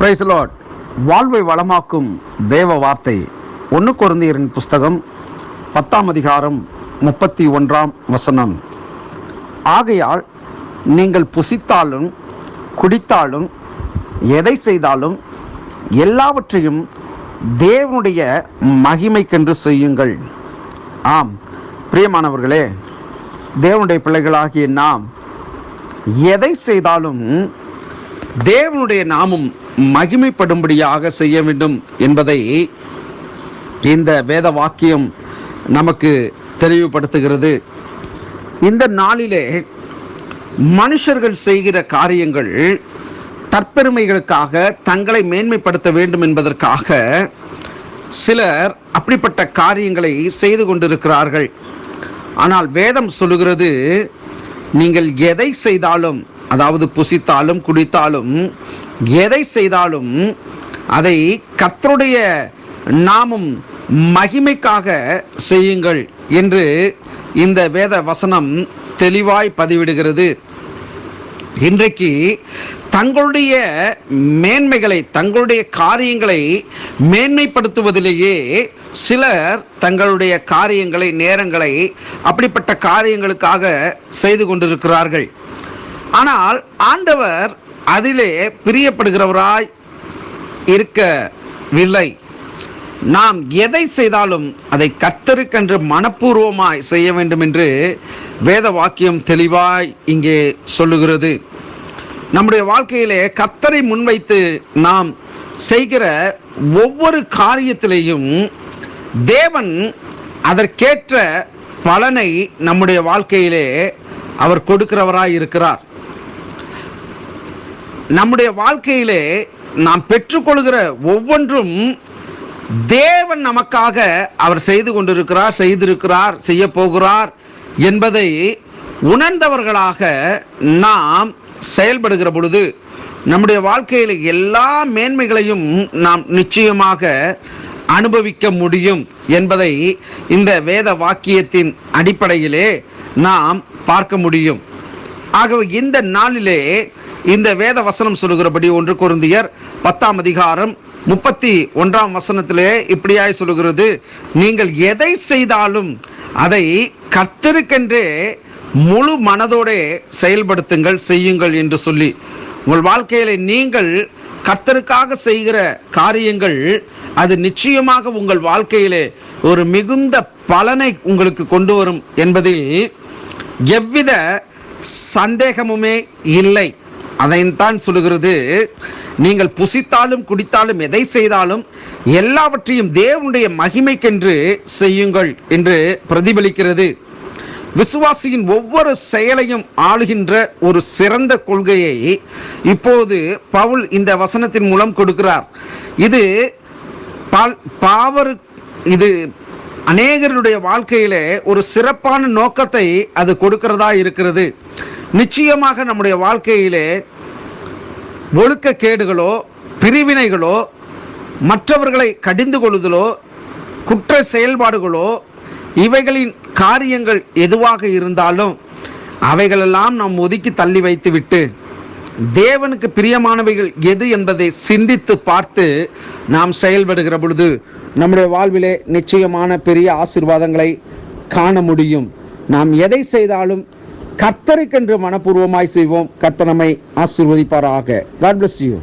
Price Lord. வாழ்வை வளமாக்கும் தேவ வார்த்தை 1 கொரிந்தியரின் புஸ்தகம் 10ஆம் அதிகாரம் 31ஆம் வசனம். ஆகையால் நீங்கள் புசித்தாலும் குடித்தாலும் எதை செய்தாலும் எல்லாவற்றையும் தேவனுடைய மகிமைக்கென்று செய்யுங்கள். ஆம் பிரியமானவர்களே, தேவனுடைய பிள்ளைகளாகிய நாம் எதை செய்தாலும் தேவனுடைய நாமம் மகிமைப்படும்படியாக செய்ய வேண்டும் என்பதை இந்த வேத வாக்கியம் நமக்கு தெளிவுபடுத்துகிறது. இந்த நாளிலே மனுஷர்கள் செய்கிற காரியங்கள் தற்பெருமைகளுக்காக தங்களை மேன்மைப்படுத்த வேண்டும் என்பதற்காக சிலர் அப்படிப்பட்ட காரியங்களை செய்து கொண்டிருக்கிறார்கள். ஆனால் வேதம் சொல்லுகிறது, நீங்கள் எதை செய்தாலும், அதாவது புசித்தாலும் குடித்தாலும் எதை செய்தாலும் அதை கர்த்தருடைய நாமம் மகிமைக்காக செய்யுங்கள் என்று இந்த வேத வசனம் தெளிவாய் பதிவிடுகிறது. இன்றைக்கு தங்களுடைய மேன்மைகளை, தங்களுடைய காரியங்களை மேன்மைப்படுத்துவதிலேயே சிலர் தங்களுடைய காரியங்களை, நேரங்களை அப்படிப்பட்ட காரியங்களுக்காக செய்து கொண்டிருக்கிறார்கள். ஆனால் ஆண்டவர் அதிலே பிரியப்படுகிறவராய் இருக்கவில்லை. நாம் எதை செய்தாலும் அதை கர்த்தருக்கென்று மனப்பூர்வமாய் செய்ய வேண்டும் என்று வேத வாக்கியம் தெளிவாய் இங்கே சொல்லுகிறது. நம்முடைய வாழ்க்கையிலே கர்த்தரை முன்வைத்து நாம் செய்கிற ஒவ்வொரு காரியத்திலேயும் தேவன் அதற்கேற்ற பலனை நம்முடைய வாழ்க்கையிலே அவர் கொடுக்கிறவராய் இருக்கிறார். நம்முடைய வாழ்க்கையிலே நாம் பெற்றுக்கொள்கிற ஒவ்வொன்றும் தேவன் நமக்காக அவர் செய்து கொண்டிருக்கிறார், செய்திருக்கிறார், செய்ய போகிறார் என்பதை உணர்ந்தவர்களாக நாம் செயல்படுகிற பொழுது நம்முடைய வாழ்க்கையில் எல்லா மேன்மைகளையும் நாம் நிச்சயமாக அனுபவிக்க முடியும் என்பதை இந்த வேத வாக்கியத்தின் அடிப்படையிலே நாம் பார்க்க முடியும். ஆகவே இந்த நாளிலே இந்த வேத வசனம் சொல்லுகிறபடி 1 கொரிந்தியர் 10ஆம் அதிகாரம் 31ஆம் வசனத்திலே இப்படியாய் சொல்லுகிறது, நீங்கள் எதை செய்தாலும் அதை கர்த்தருக்கென்றே முழு மனதோடு செயல்படுத்துங்கள், செய்யுங்கள் என்று சொல்லி, உங்கள் வாழ்க்கையில நீங்கள் கர்த்தருக்காக செய்கிற காரியங்கள் அது நிச்சயமாக உங்கள் வாழ்க்கையிலே ஒரு மிகுந்த பலனை உங்களுக்கு கொண்டு வரும் என்பதில் எவ்வித சந்தேகமுமே இல்லை. அதைத்தான் சொல்லுகிறது, நீங்கள் புசித்தாலும் குடித்தாலும் எதை செய்தாலும் எல்லாவற்றையும் தேவனுடைய மகிமைக்கென்று செய்யுங்கள் என்று பிரதிபலிக்கிறது. விசுவாசியின் ஒவ்வொரு செயலையும் ஆளுகின்ற ஒரு சிறந்த கொள்கையை இப்போது பவுல் இந்த வசனத்தின் மூலம் கொடுக்கிறார். இது அநேகருடைய வாழ்க்கையிலே ஒரு சிறப்பான நோக்கத்தை அது கொடுக்கிறதா இருக்கிறது. நிச்சயமாக நம்முடைய வாழ்க்கையிலே ஒழுக்கக்கேடுகளோ, பிரிவினைகளோ, மற்றவர்களை கடிந்து கொள்ளுதலோ, குற்ற செயல்பாடுகளோ, இவைகளின் காரியங்கள் எதுவாக இருந்தாலும் அவைகளெல்லாம் நாம் ஒதுக்கி தள்ளி வைத்துவிட்டு தேவனுக்கு பிரியமானவைகள் எது என்பதை சிந்தித்து பார்த்து நாம் செயல்படுகிற பொழுது நம்முடைய வாழ்விலே நிச்சயமான பெரிய ஆசீர்வாதங்களை காண முடியும். நாம் எதை செய்தாலும் கர்த்தருக்கென்று மனப்பூர்வமாய் செய்வோம். கர்த்தர் நம்மை ஆசீர்வதிப்பாராக. God bless you.